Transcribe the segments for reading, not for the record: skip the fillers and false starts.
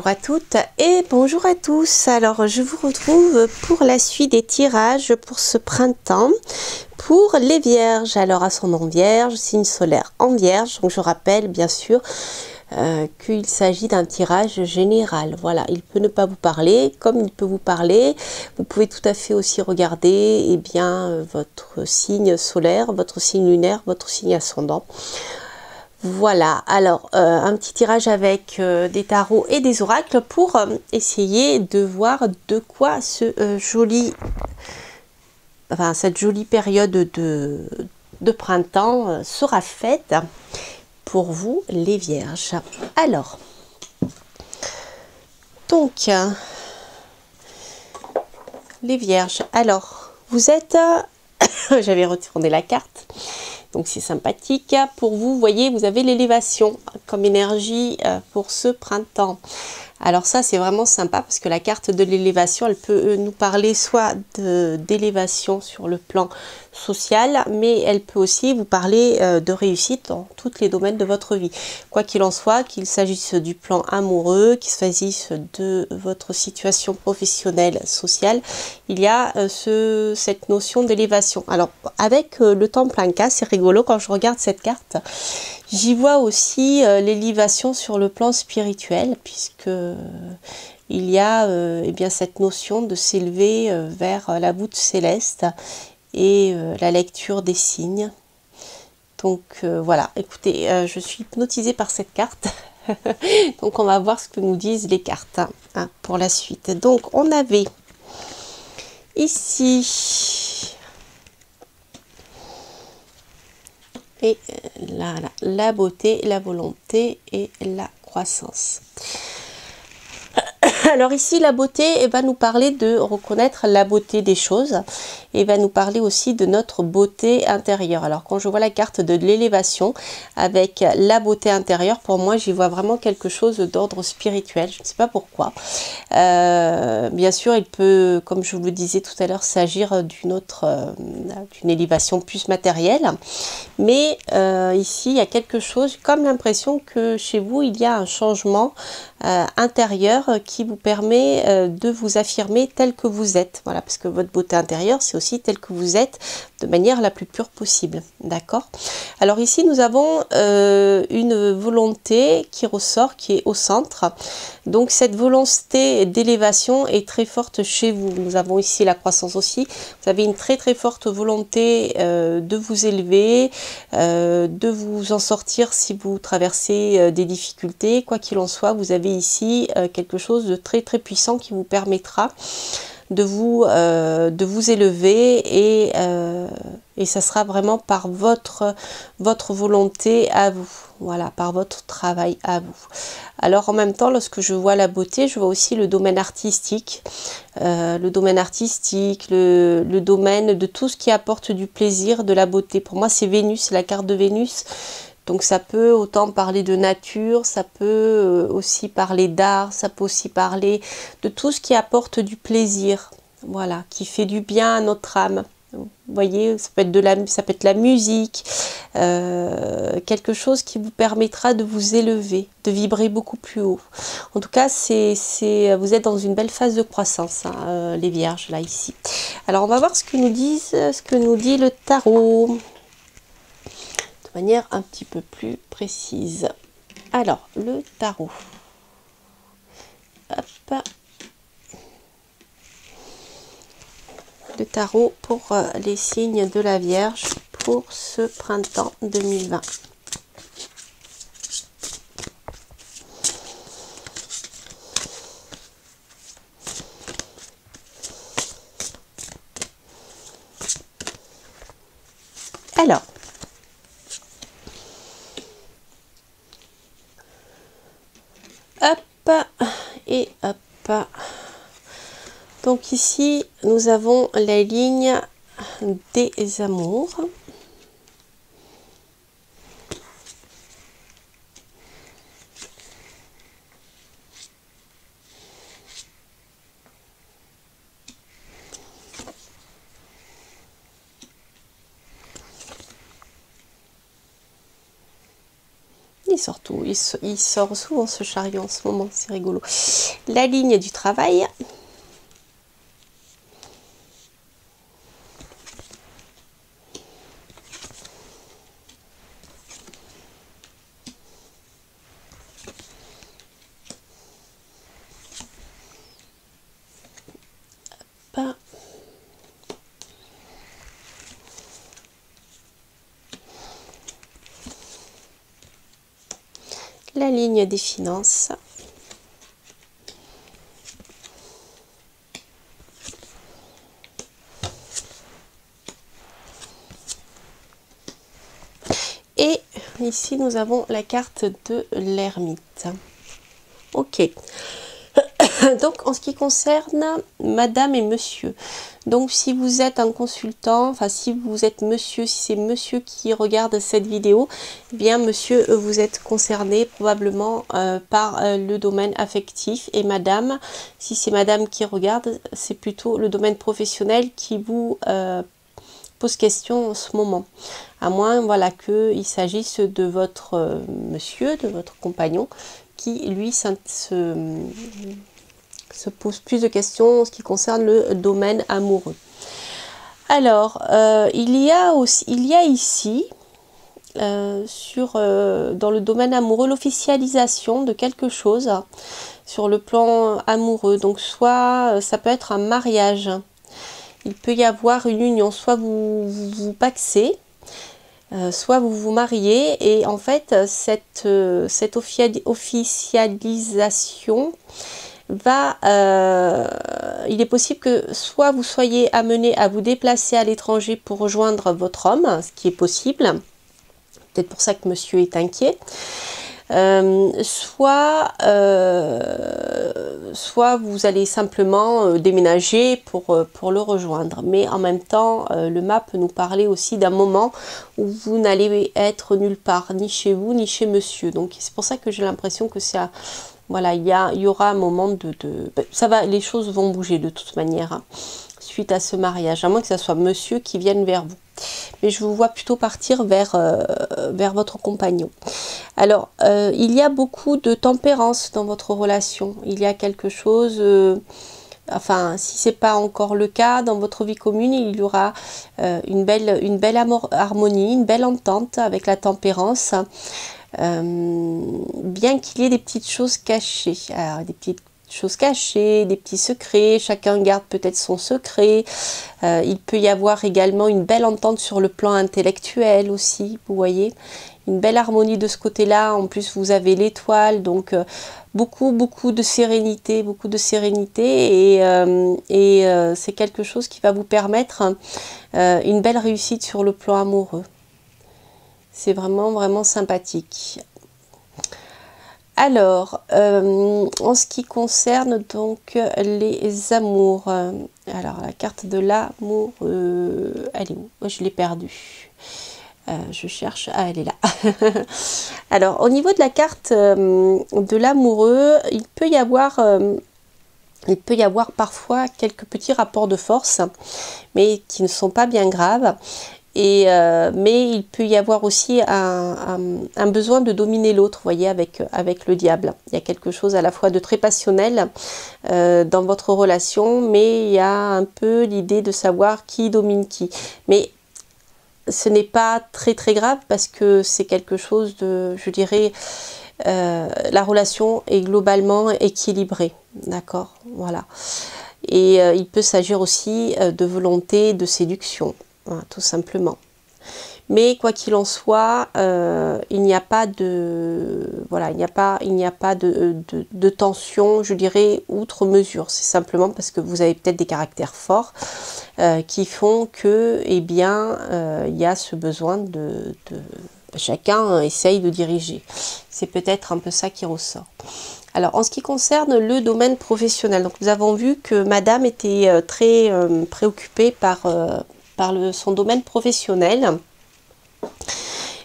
Bonjour à toutes et bonjour à tous. Alors je vous retrouve pour la suite des tirages pour ce printemps pour les vierges. Alors ascendant vierge, signe solaire en vierge. Donc je rappelle bien sûr qu'il s'agit d'un tirage général. Voilà, il peut ne pas vous parler comme il peut vous parler. Vous pouvez tout à fait aussi regarder votre signe solaire, votre signe lunaire, votre signe ascendant. Voilà, alors un petit tirage avec des tarots et des oracles pour essayer de voir de quoi cette jolie période de printemps sera faite pour vous les vierges. Alors, donc, les vierges, alors, vous êtes, j'avais retourné la carte. Donc c'est sympathique. Pour vous, voyez, vous avez l'élévation comme énergie pour ce printemps. Alors ça, c'est vraiment sympa parce que la carte de l'élévation, elle peut nous parler soit d'élévation sur le plan social, mais elle peut aussi vous parler de réussite dans tous les domaines de votre vie. Quoi qu'il en soit, qu'il s'agisse du plan amoureux, qu'il s'agisse de votre situation professionnelle, sociale, il y a cette notion d'élévation. Alors avec le temple Inca, c'est rigolo quand je regarde cette carte. J'y vois aussi l'élévation sur le plan spirituel, puisque il y a cette notion de s'élever vers la voûte céleste et la lecture des signes. Donc voilà, écoutez, je suis hypnotisée par cette carte. Donc on va voir ce que nous disent les cartes pour la suite. Donc on avait ici et là, la beauté, la volonté et la croissance. Alors ici, la beauté va nous parler de reconnaître la beauté des choses et va nous parler aussi de notre beauté intérieure. Alors quand je vois la carte de l'élévation avec la beauté intérieure, pour moi, j'y vois vraiment quelque chose d'ordre spirituel. Je ne sais pas pourquoi. Bien sûr, il peut, comme je vous le disais tout à l'heure, s'agir d'une élévation plus matérielle. Mais ici, il y a quelque chose, comme l'impression que chez vous, il y a un changement intérieur qui vous permet de vous affirmer tel que vous êtes. Voilà, parce que votre beauté intérieure, c'est aussi tel que vous êtes de manière la plus pure possible. D'accord? Alors ici, nous avons une volonté qui ressort, qui est au centre. Donc cette volonté d'élévation est très forte chez vous. Nous avons ici la croissance aussi. Vous avez une très très forte volonté de vous élever, de vous en sortir si vous traversez des difficultés. Quoi qu'il en soit, vous avez ici quelque chose de très très puissant qui vous permettra de vous élever et ça sera vraiment par votre volonté à vous. Voilà, par votre travail à vous. Alors en même temps, lorsque je vois la beauté, je vois aussi le domaine artistique. Le domaine de tout ce qui apporte du plaisir, de la beauté. Pour moi, c'est Vénus, c'est la carte de Vénus. Donc ça peut autant parler de nature, ça peut aussi parler d'art, ça peut aussi parler de tout ce qui apporte du plaisir. Voilà, qui fait du bien à notre âme. Vous voyez, ça peut être la musique, quelque chose qui vous permettra de vous élever, de vibrer beaucoup plus haut. En tout cas, vous êtes dans une belle phase de croissance, les vierges, là, ici. Alors, on va voir ce que nous dit le tarot, de manière un petit peu plus précise. Alors, le tarot. Hop. Le tarot pour les signes de la Vierge pour ce printemps 2020. Alors, hop et hop. Donc ici, nous avons la ligne des amours. il sort tout. Il sort souvent ce chariot en ce moment, c'est rigolo. La ligne du travail. La ligne des finances. Et ici, nous avons la carte de l'ermite. Ok. Donc, en ce qui concerne madame et monsieur, donc si vous êtes un consultant, enfin si vous êtes monsieur, si c'est monsieur qui regarde cette vidéo, eh bien monsieur, vous êtes concerné probablement par le domaine affectif, et madame, si c'est madame qui regarde, c'est plutôt le domaine professionnel qui vous pose question en ce moment, à moins voilà qu'il s'agisse de votre monsieur, de votre compagnon, qui lui se pose plus de questions en ce qui concerne le domaine amoureux. Alors, il y a ici, dans le domaine amoureux, l'officialisation de quelque chose sur le plan amoureux. Donc, soit ça peut être un mariage, il peut y avoir une union, soit vous vous pacsez, soit vous vous mariez, et en fait, cette officialisation il est possible que soit vous soyez amené à vous déplacer à l'étranger pour rejoindre votre homme, ce qui est possible, peut-être pour ça que monsieur est inquiet, soit vous allez simplement déménager pour le rejoindre. Mais en même temps, le map peut nous parler aussi d'un moment où vous n'allez être nulle part, ni chez vous, ni chez monsieur. Donc c'est pour ça que j'ai l'impression que c'est... Voilà, il y aura un moment ça va, les choses vont bouger de toute manière, hein, suite à ce mariage, à moins que ce soit monsieur qui vienne vers vous. Mais je vous vois plutôt partir vers votre compagnon. Alors, il y a beaucoup de tempérance dans votre relation. Il y a quelque chose... enfin, si ce n'est pas encore le cas, dans votre vie commune, il y aura une belle harmonie, une belle entente avec la tempérance. Bien qu'il y ait des petites choses cachées. Alors, des petites choses cachées, des petits secrets, chacun garde peut-être son secret. Il peut y avoir également une belle entente sur le plan intellectuel aussi, vous voyez. Une belle harmonie de ce côté-là. En plus, vous avez l'étoile, donc beaucoup de sérénité, et c'est quelque chose qui va vous permettre une belle réussite sur le plan amoureux. C'est vraiment sympathique. Alors, en ce qui concerne donc les amours, alors la carte de l'amour, elle est où? Oh, je l'ai perdue. Je cherche, ah elle est là. Alors, au niveau de la carte de l'amoureux, il peut y avoir parfois quelques petits rapports de force, mais qui ne sont pas bien graves. Mais il peut y avoir aussi un besoin de dominer l'autre, vous voyez, avec le diable. Il y a quelque chose à la fois de très passionnel dans votre relation, mais il y a un peu l'idée de savoir qui domine qui. Mais ce n'est pas très grave, parce que c'est quelque chose de, je dirais, la relation est globalement équilibrée, d'accord, voilà. Et il peut s'agir aussi de volonté de séduction. Voilà, tout simplement. Mais quoi qu'il en soit, il n'y a pas de tension, je dirais, outre mesure. C'est simplement parce que vous avez peut-être des caractères forts qui font que, eh bien, il y a ce besoin chacun essaye de diriger. C'est peut-être un peu ça qui ressort. Alors, en ce qui concerne le domaine professionnel, donc nous avons vu que madame était très préoccupée par son domaine professionnel.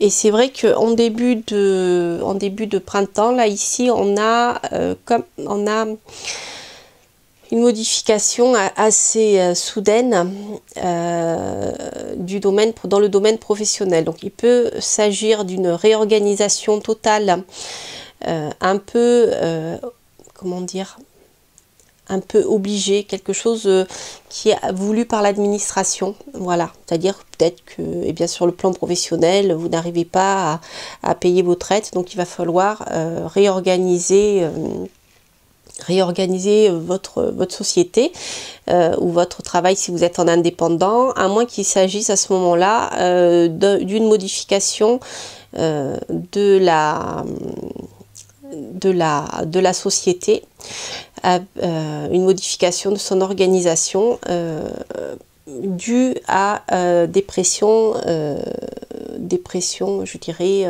Et c'est vrai qu'en début de printemps, là ici, on a une modification assez soudaine dans le domaine professionnel. Donc il peut s'agir d'une réorganisation totale, un peu, comment dire, un peu obligé, quelque chose qui est voulu par l'administration. Voilà, c'est-à-dire peut-être que, eh bien, sur le plan professionnel, vous n'arrivez pas à payer vos traites, donc il va falloir réorganiser votre société ou votre travail si vous êtes en indépendant, à moins qu'il s'agisse à ce moment-là d'une modification de la société, une modification de son organisation due à des pressions, je dirais,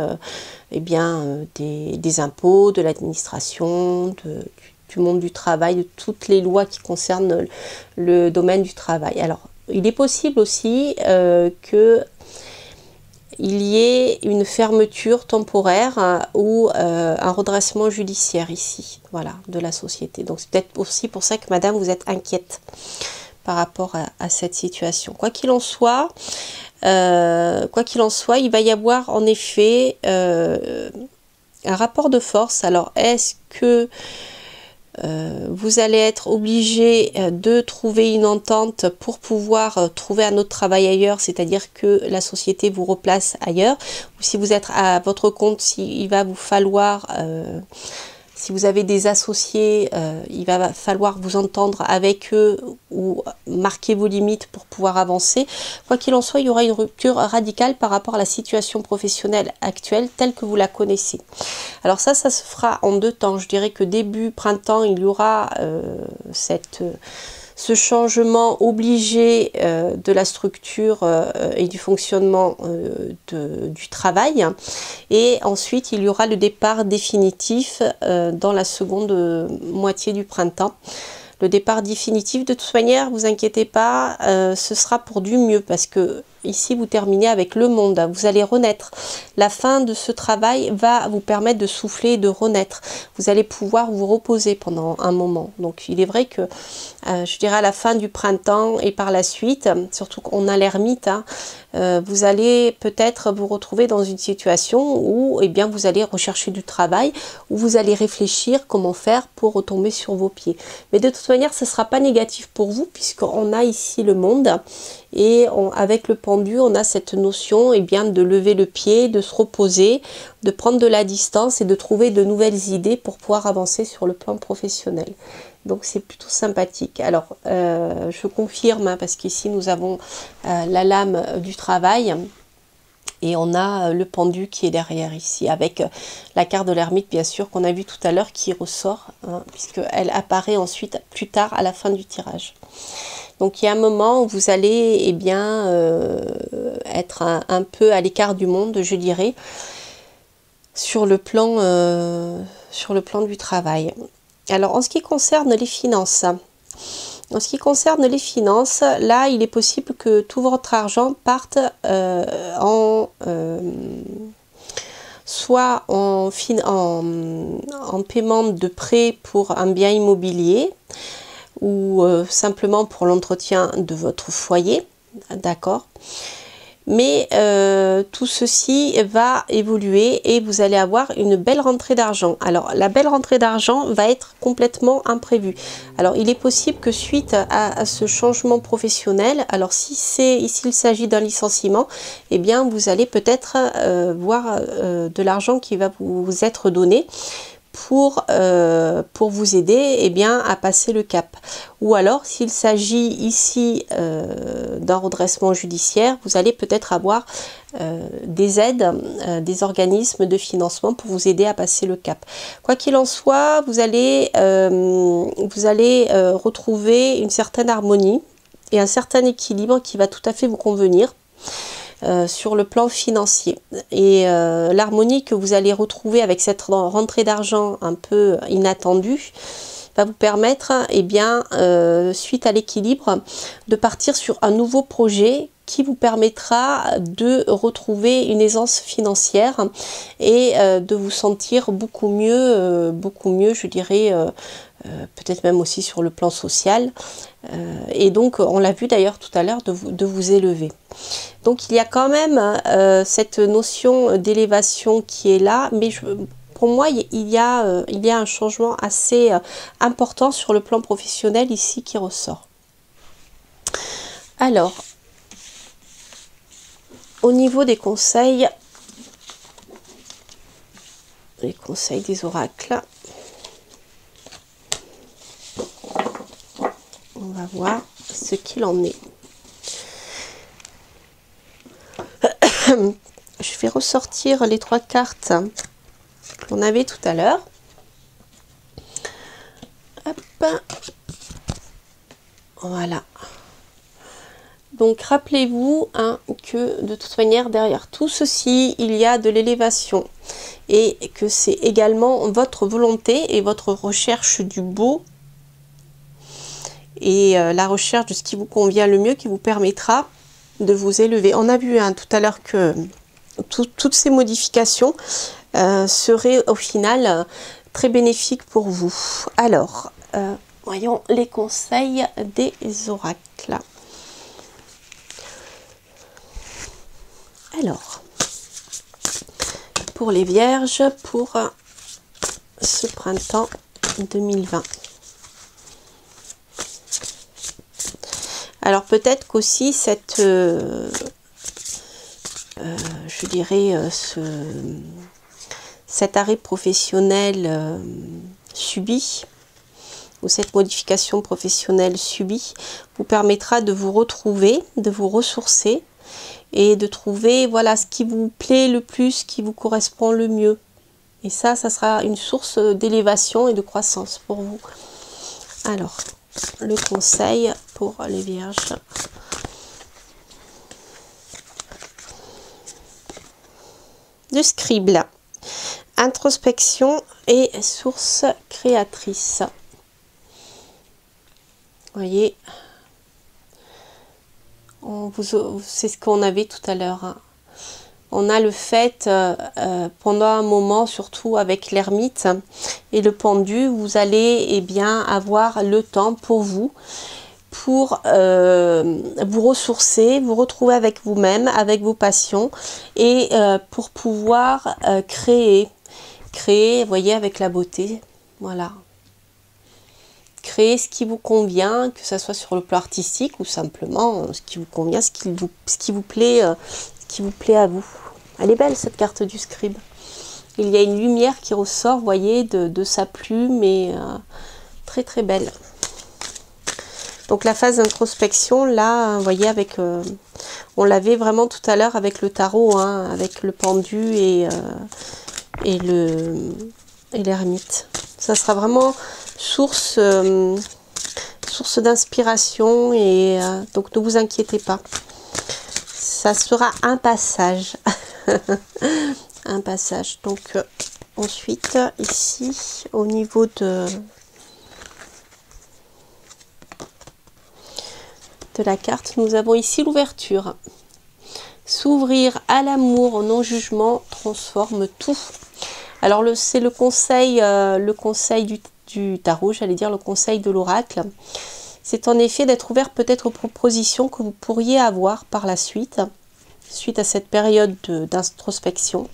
eh bien, des impôts, de l'administration, du monde du travail, de toutes les lois qui concernent le domaine du travail. Alors, il est possible aussi que il y ait une fermeture temporaire ou un redressement judiciaire ici, voilà, de la société. Donc c'est peut-être aussi pour ça que madame, vous êtes inquiète par rapport à cette situation. Quoi qu'il en soit, il va y avoir en effet un rapport de force. Alors est-ce que vous allez être obligé de trouver une entente pour pouvoir trouver un autre travail ailleurs, c'est-à-dire que la société vous replace ailleurs, ou si vous êtes à votre compte, il va vous falloir, si vous avez des associés, il va falloir vous entendre avec eux ou marquer vos limites pour pouvoir avancer. Quoi qu'il en soit, il y aura une rupture radicale par rapport à la situation professionnelle actuelle telle que vous la connaissez. Alors ça se fera en deux temps. Je dirais que début printemps, il y aura ce changement obligé de la structure et du fonctionnement du travail. Et ensuite, il y aura le départ définitif dans la seconde moitié du printemps. Le départ définitif, de toute manière, vous inquiétez pas, ce sera pour du mieux parce que ici, vous terminez avec le monde, vous allez renaître. La fin de ce travail va vous permettre de souffler et de renaître. Vous allez pouvoir vous reposer pendant un moment. Donc, il est vrai que, je dirais à la fin du printemps et par la suite, surtout qu'on a l'ermite, vous allez peut-être vous retrouver dans une situation où eh bien, vous allez rechercher du travail, où vous allez réfléchir comment faire pour retomber sur vos pieds. Mais de toute manière, ce ne sera pas négatif pour vous puisqu'on a ici le monde et avec le pendu, on a cette notion eh bien, de lever le pied, de se reposer, de prendre de la distance et de trouver de nouvelles idées pour pouvoir avancer sur le plan professionnel. Donc c'est plutôt sympathique. Alors je confirme parce qu'ici nous avons la lame du travail et on a le pendu qui est derrière ici avec la carte de l'ermite bien sûr qu'on a vu tout à l'heure qui ressort puisqu'elle apparaît ensuite plus tard à la fin du tirage. Donc il y a un moment où vous allez eh bien, être un peu à l'écart du monde, je dirais, sur le plan du travail. Alors en ce qui concerne les finances, là il est possible que tout votre argent parte soit en paiement de prêt pour un bien immobilier ou simplement pour l'entretien de votre foyer, d'accord? Mais tout ceci va évoluer et vous allez avoir une belle rentrée d'argent. Alors la belle rentrée d'argent va être complètement imprévue. Alors il est possible que suite à ce changement professionnel, alors si il s'agit d'un licenciement, eh bien vous allez peut-être voir de l'argent qui va vous être donné pour vous aider eh bien, à passer le cap. Ou alors, s'il s'agit ici d'un redressement judiciaire, vous allez peut-être avoir des aides, des organismes de financement pour vous aider à passer le cap. Quoi qu'il en soit, vous allez retrouver une certaine harmonie et un certain équilibre qui va tout à fait vous convenir. Sur le plan financier et l'harmonie que vous allez retrouver avec cette rentrée d'argent un peu inattendue va vous permettre, eh bien, suite à l'équilibre, de partir sur un nouveau projet qui vous permettra de retrouver une aisance financière et de vous sentir beaucoup mieux, je dirais, peut-être même aussi sur le plan social. Et donc, on l'a vu d'ailleurs tout à l'heure, de vous élever. Donc, il y a quand même cette notion d'élévation qui est là, mais pour moi, il y a un changement assez important sur le plan professionnel ici qui ressort. Alors, au niveau des conseils, les conseils des oracles, on va voir ce qu'il en est. Je vais ressortir les 3 cartes qu'on avait tout à l'heure. Hop. Voilà. Donc, rappelez-vous que de toute manière, derrière tout ceci, il y a de l'élévation. Et que c'est également votre volonté et votre recherche du beau. Et la recherche de ce qui vous convient le mieux qui vous permettra de vous élever. On a vu tout à l'heure que toutes ces modifications seraient au final très bénéfiques pour vous. Alors, voyons les conseils des oracles. Alors, pour les vierges, pour ce printemps 2020. Alors peut-être qu'aussi cette, je dirais, cet arrêt professionnel subi, ou cette modification professionnelle subie, vous permettra de vous retrouver, de vous ressourcer, et de trouver, voilà, ce qui vous plaît le plus, ce qui vous correspond le mieux. Et ça sera une source d'élévation et de croissance pour vous. Alors, le conseil pour les vierges. Le scribe. Introspection et source créatrice. Vous voyez, c'est ce qu'on avait tout à l'heure. On a le fait, pendant un moment, surtout avec l'ermite et le pendu, vous allez bien avoir le temps pour vous, pour vous ressourcer, vous retrouver avec vous-même, avec vos passions, et pour pouvoir créer, vous voyez, avec la beauté, voilà. Créer ce qui vous convient, que ce soit sur le plan artistique ou simplement ce qui vous convient, ce qui vous plaît à vous. Elle est belle cette carte du scribe. Il y a une lumière qui ressort, vous voyez, de sa plume, et très très belle. Donc la phase d'introspection, là, vous voyez, avec, on l'avait vraiment tout à l'heure avec le tarot, hein, avec le pendu et l'ermite. Ça sera vraiment source d'inspiration, et donc ne vous inquiétez pas. Ça sera un passage. Un passage. Donc ensuite, ici, au niveau de la carte, nous avons ici l'ouverture. S'ouvrir à l'amour, au non-jugement, transforme tout. Alors c'est le conseil du tarot, j'allais dire le conseil de l'oracle. C'est en effet d'être ouvert peut-être aux propositions que vous pourriez avoir par la suite à cette période d'introspection.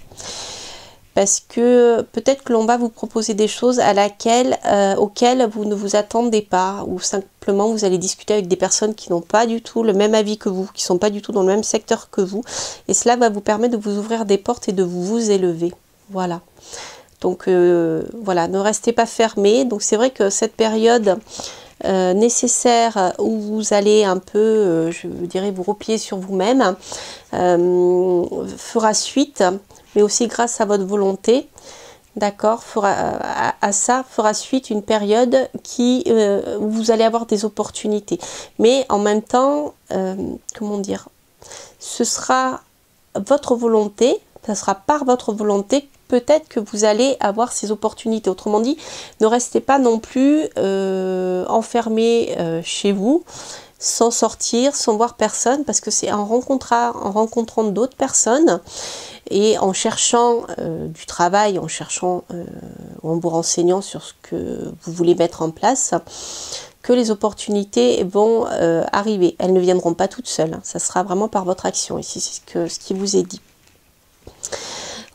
Parce que peut-être que l'on va vous proposer des choses auxquelles vous ne vous attendez pas, ou simplement vous allez discuter avec des personnes qui n'ont pas du tout le même avis que vous, qui ne sont pas du tout dans le même secteur que vous, et cela va vous permettre de vous ouvrir des portes et de vous élever. Voilà. Donc voilà, ne restez pas fermés. Donc c'est vrai que cette période nécessaire où vous allez un peu, je dirais, vous replier sur vous-même, fera suite, mais aussi grâce à votre volonté, d'accord, fera suite une période où vous allez avoir des opportunités. Mais en même temps, comment dire, ce sera votre volonté, ça sera par votre volonté peut-être que vous allez avoir ces opportunités. Autrement dit, ne restez pas non plus enfermé chez vous, sans sortir, sans voir personne, parce que c'est en rencontrant d'autres personnes et en cherchant du travail, en vous renseignant sur ce que vous voulez mettre en place, que les opportunités vont arriver. Elles ne viendront pas toutes seules, hein. Ça sera vraiment par votre action. Ici, c'est ce qui vous est dit.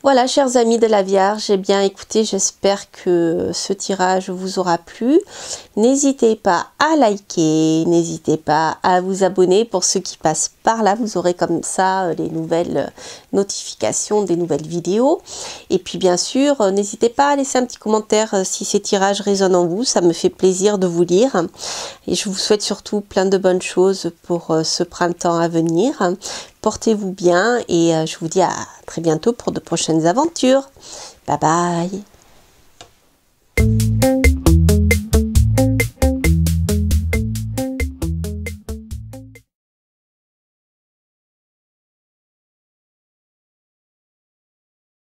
Voilà, chers amis de la Vierge, eh bien écoutez, j'espère que ce tirage vous aura plu. N'hésitez pas à liker, n'hésitez pas à vous abonner pour ceux qui passent par là. Vous aurez comme ça les nouvelles notifications des nouvelles vidéos. Et puis bien sûr, n'hésitez pas à laisser un petit commentaire si ces tirages résonnent en vous. Ça me fait plaisir de vous lire. Et je vous souhaite surtout plein de bonnes choses pour ce printemps à venir. Portez-vous bien et je vous dis à très bientôt pour de prochaines aventures. Bye bye.